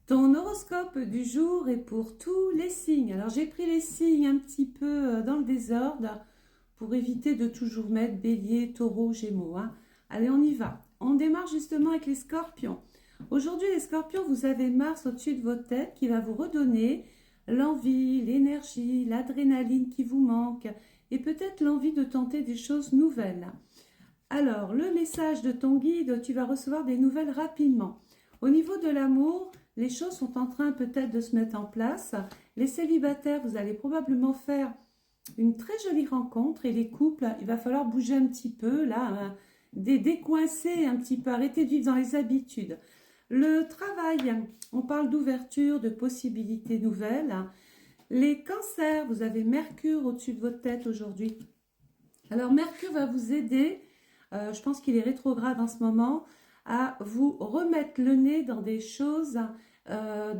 Ton horoscope du jour est pour tous les signes. Alors j'ai pris les signes un petit peu dans le désordre pour éviter de toujours mettre bélier, taureau, gémeaux, hein. Allez, on y va. On démarre justement avec les scorpions. Aujourd'hui, les scorpions, vous avez Mars au-dessus de votre tête qui va vous redonner l'envie, l'énergie, l'adrénaline qui vous manque et peut-être l'envie de tenter des choses nouvelles. Alors, le message de ton guide, tu vas recevoir des nouvelles rapidement. Au niveau de l'amour, les choses sont en train peut-être de se mettre en place. Les célibataires, vous allez probablement faire une très jolie rencontre et les couples, il va falloir bouger un petit peu, là, hein, décoincer un petit peu, arrêter de vivre dans les habitudes. Le travail, on parle d'ouverture, de possibilités nouvelles. Les cancers, vous avez Mercure au-dessus de votre tête aujourd'hui. Alors Mercure va vous aider, je pense qu'il est rétrograde en ce moment, à vous remettre le nez dans des choses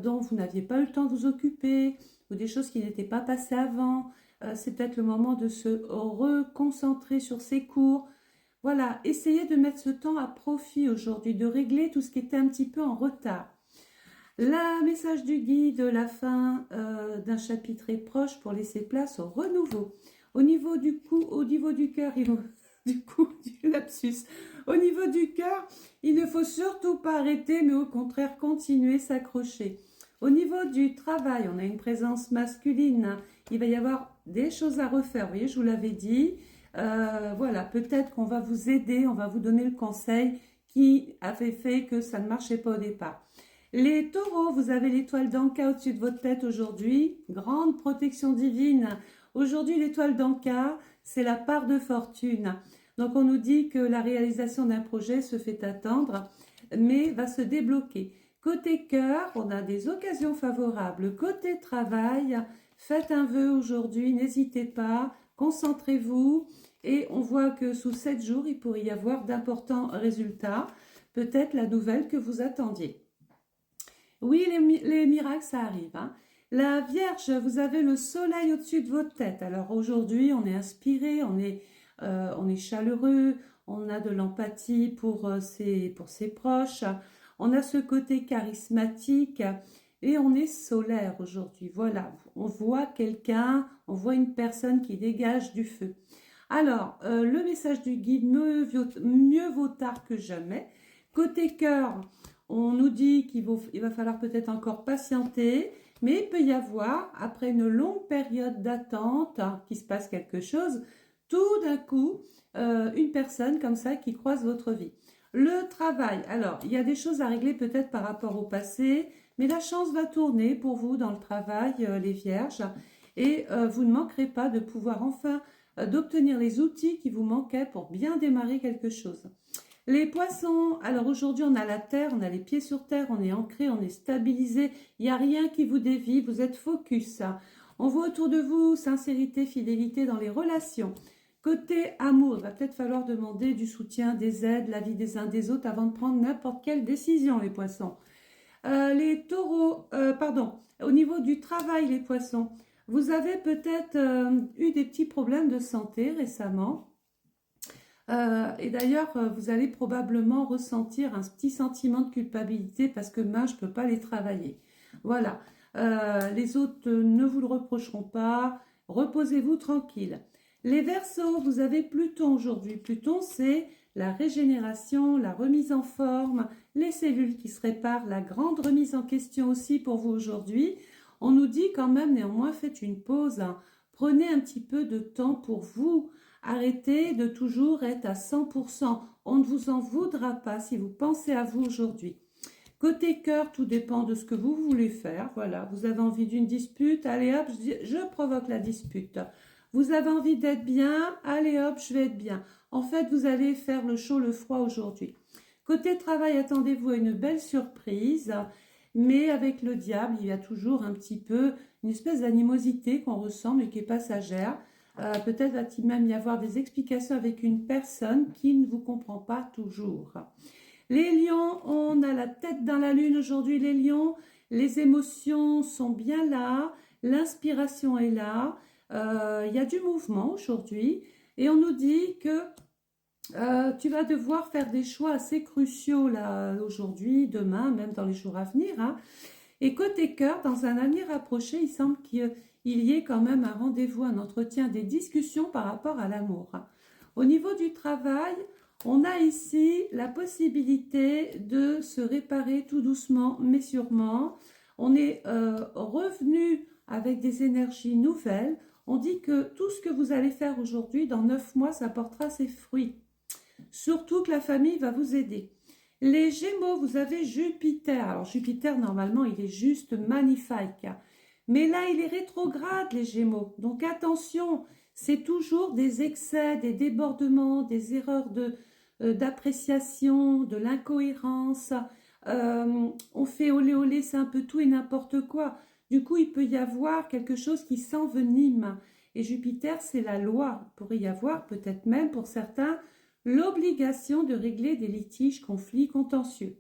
dont vous n'aviez pas eu le temps de vous occuper ou des choses qui n'étaient pas passées avant. C'est peut-être le moment de se reconcentrer sur ses cours. Voilà, essayez de mettre ce temps à profit aujourd'hui, de régler tout ce qui était un petit peu en retard. La message du guide, la fin d'un chapitre est proche pour laisser place au renouveau. Au niveau du cou, au niveau du cœur, du lapsus. Au niveau du cœur, il ne faut surtout pas arrêter, mais au contraire continuer, s'accrocher. Au niveau du travail, on a une présence masculine. Il va y avoir des choses à refaire. Vous voyez, je vous l'avais dit. Voilà, peut-être qu'on va vous aider, on va vous donner le conseil qui avait fait que ça ne marchait pas au départ. Les taureaux, vous avez l'étoile d'Anka au-dessus de votre tête aujourd'hui. Grande protection divine. Aujourd'hui, l'étoile d'Anka, c'est la part de fortune. Donc, on nous dit que la réalisation d'un projet se fait attendre, mais va se débloquer. Côté cœur, on a des occasions favorables. Côté travail, faites un vœu aujourd'hui, n'hésitez pas, concentrez-vous. Et on voit que sous 7 jours, il pourrait y avoir d'importants résultats. Peut-être la nouvelle que vous attendiez. Oui, les miracles, ça arrive, hein. La Vierge, vous avez le soleil au-dessus de votre tête. Alors aujourd'hui, on est inspiré, on est chaleureux, on a de l'empathie pour ses proches, on a ce côté charismatique et on est solaire aujourd'hui. Voilà, on voit quelqu'un, on voit une personne qui dégage du feu. Alors, le message du guide, mieux vaut tard que jamais. Côté cœur, on nous dit il va falloir peut-être encore patienter, mais il peut y avoir, après une longue période d'attente, qu'il se passe quelque chose, tout d'un coup, une personne comme ça qui croise votre vie. Le travail, alors, il y a des choses à régler peut-être par rapport au passé, mais la chance va tourner pour vous dans le travail, les vierges, et vous ne manquerez pas de pouvoir enfin d'obtenir les outils qui vous manquaient pour bien démarrer quelque chose. Les poissons, alors aujourd'hui on a la terre, on a les pieds sur terre, on est ancré, on est stabilisé, il n'y a rien qui vous dévie, vous êtes focus. On voit autour de vous sincérité, fidélité dans les relations. Côté amour, il va peut-être falloir demander du soutien, des aides, l'avis des uns des autres avant de prendre n'importe quelle décision, les poissons. Les taureaux, pardon, au niveau du travail, les poissons, vous avez peut-être eu des petits problèmes de santé récemment. Et d'ailleurs, vous allez probablement ressentir un petit sentiment de culpabilité parce que je ne peux pas les travailler. Voilà. Les autres ne vous le reprocheront pas. Reposez-vous tranquille. Les Verseaux, vous avez Pluton aujourd'hui. Pluton, c'est la régénération, la remise en forme, les cellules qui se réparent, la grande remise en question aussi pour vous aujourd'hui. On nous dit quand même, néanmoins, faites une pause, hein. Prenez un petit peu de temps pour vous. Arrêtez de toujours être à 100%. On ne vous en voudra pas si vous pensez à vous aujourd'hui. Côté cœur, tout dépend de ce que vous voulez faire. Voilà, vous avez envie d'une dispute, allez hop, je provoque la dispute. Vous avez envie d'être bien, allez hop, je vais être bien. En fait, vous allez faire le chaud, le froid aujourd'hui. Côté travail, attendez-vous à une belle surprise. Mais avec le diable, il y a toujours un petit peu une espèce d'animosité qu'on ressent, mais qui est passagère. Peut-être va-t-il même y avoir des explications avec une personne qui ne vous comprend pas toujours. Les lions, on a la tête dans la lune aujourd'hui, les lions. Les émotions sont bien là, l'inspiration est là. Il y a du mouvement aujourd'hui et on nous dit que tu vas devoir faire des choix assez cruciaux là aujourd'hui, demain, même dans les jours à venir, hein. Et côté cœur, dans un avenir rapproché, il semble qu'il y ait quand même un rendez-vous, un entretien, des discussions par rapport à l'amour. Au niveau du travail, on a ici la possibilité de se réparer tout doucement mais sûrement. On est revenu avec des énergies nouvelles. On dit que tout ce que vous allez faire aujourd'hui, dans 9 mois, ça portera ses fruits. Surtout que la famille va vous aider. Les Gémeaux, vous avez Jupiter. Alors Jupiter, normalement, il est juste magnifique. Mais là, il est rétrograde, les Gémeaux. Donc attention, c'est toujours des excès, des débordements, des erreurs d'appréciation, de l'incohérence. On fait olé olé, c'est un peu tout et n'importe quoi. Du coup, il peut y avoir quelque chose qui s'envenime. Et Jupiter, c'est la loi. Il pourrait y avoir peut-être même pour certains l'obligation de régler des litiges, conflits, contentieux.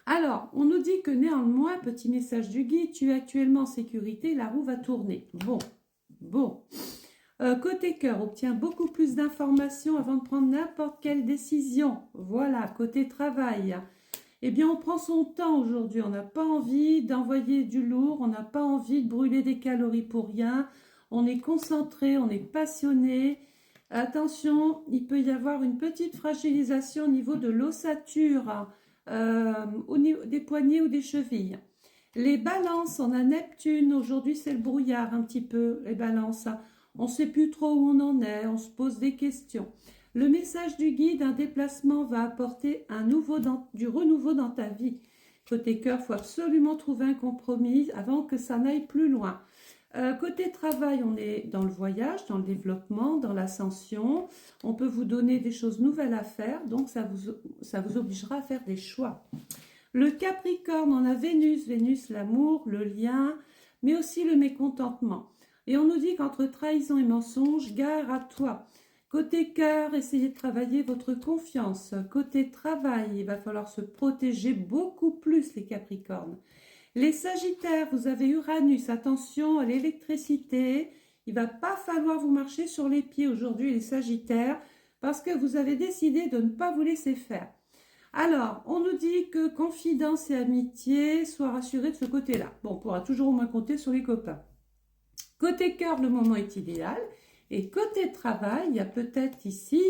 Alors, on nous dit que néanmoins, petit message du guide, tu es actuellement en sécurité, la roue va tourner. Bon. Côté cœur, obtient beaucoup plus d'informations avant de prendre n'importe quelle décision. Voilà, côté travail. Eh bien, on prend son temps aujourd'hui. On n'a pas envie d'envoyer du lourd, on n'a pas envie de brûler des calories pour rien. On est concentré, on est passionné. Attention, il peut y avoir une petite fragilisation au niveau de l'ossature, au niveau des poignets ou des chevilles. Les balances, on a Neptune. Aujourd'hui, c'est le brouillard un petit peu, les balances. On ne sait plus trop où on en est, on se pose des questions. Le message du guide, un déplacement va apporter du renouveau dans ta vie. Côté cœur, il faut absolument trouver un compromis avant que ça n'aille plus loin. Côté travail, on est dans le voyage, dans le développement, dans l'ascension. On peut vous donner des choses nouvelles à faire, donc ça vous obligera à faire des choix. Le Capricorne, on a Vénus, l'amour, le lien, mais aussi le mécontentement. Et on nous dit qu'entre trahison et mensonge, gare à toi. Côté cœur, essayez de travailler votre confiance. Côté travail, il va falloir se protéger beaucoup plus, les Capricornes. Les Sagittaires, vous avez Uranus, attention à l'électricité. Il ne va pas falloir vous marcher sur les pieds aujourd'hui, les Sagittaires, parce que vous avez décidé de ne pas vous laisser faire. Alors, on nous dit que confidence et amitié soient rassurées de ce côté-là. Bon, on pourra toujours au moins compter sur les copains. Côté cœur, le moment est idéal. Et côté travail, il y a peut-être ici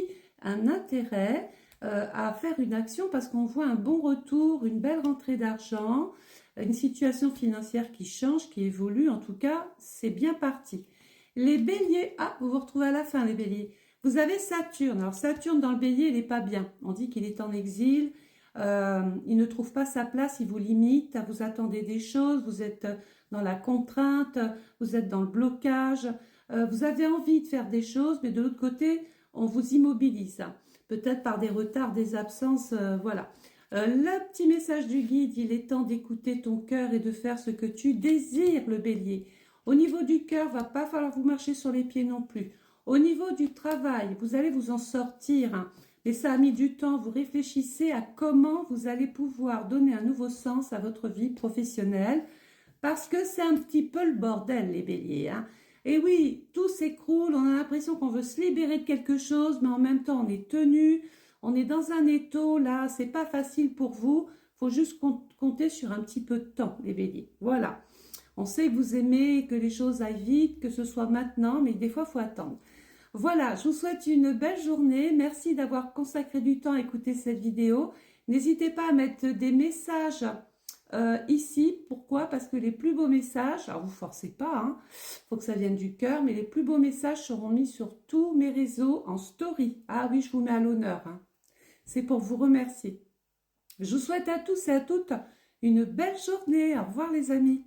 un intérêt à faire une action parce qu'on voit un bon retour, une belle rentrée d'argent, une situation financière qui change, qui évolue. En tout cas, c'est bien parti. Les béliers, vous vous retrouvez à la fin les béliers. Vous avez Saturne. Alors Saturne dans le bélier, il n'est pas bien. On dit qu'il est en exil, il ne trouve pas sa place, il vous limite, vous attendez des choses, vous êtes dans la contrainte, vous êtes dans le blocage, vous avez envie de faire des choses, mais de l'autre côté, on vous immobilise. Peut-être par des retards, des absences, voilà. Le petit message du guide, il est temps d'écouter ton cœur et de faire ce que tu désires, le bélier. Au niveau du cœur, il ne va pas falloir vous marcher sur les pieds non plus. Au niveau du travail, vous allez vous en sortir, hein, mais ça a mis du temps. Vous réfléchissez à comment vous allez pouvoir donner un nouveau sens à votre vie professionnelle, parce que c'est un petit peu le bordel, les béliers, hein. Et oui, tout s'écroule, on a l'impression qu'on veut se libérer de quelque chose, mais en même temps, on est tenu, on est dans un étau, là, c'est pas facile pour vous. Il faut juste compter sur un petit peu de temps, les béliers. Voilà. On sait que vous aimez que les choses aillent vite, que ce soit maintenant, mais des fois, il faut attendre. Voilà, je vous souhaite une belle journée. Merci d'avoir consacré du temps à écouter cette vidéo. N'hésitez pas à mettre des messages ici. Pourquoi? Parce que les plus beaux messages, alors vous ne forcez pas, hein, faut que ça vienne du cœur, mais les plus beaux messages seront mis sur tous mes réseaux en story. Ah oui, je vous mets à l'honneur, hein. C'est pour vous remercier. Je vous souhaite à tous et à toutes une belle journée. Au revoir les amis.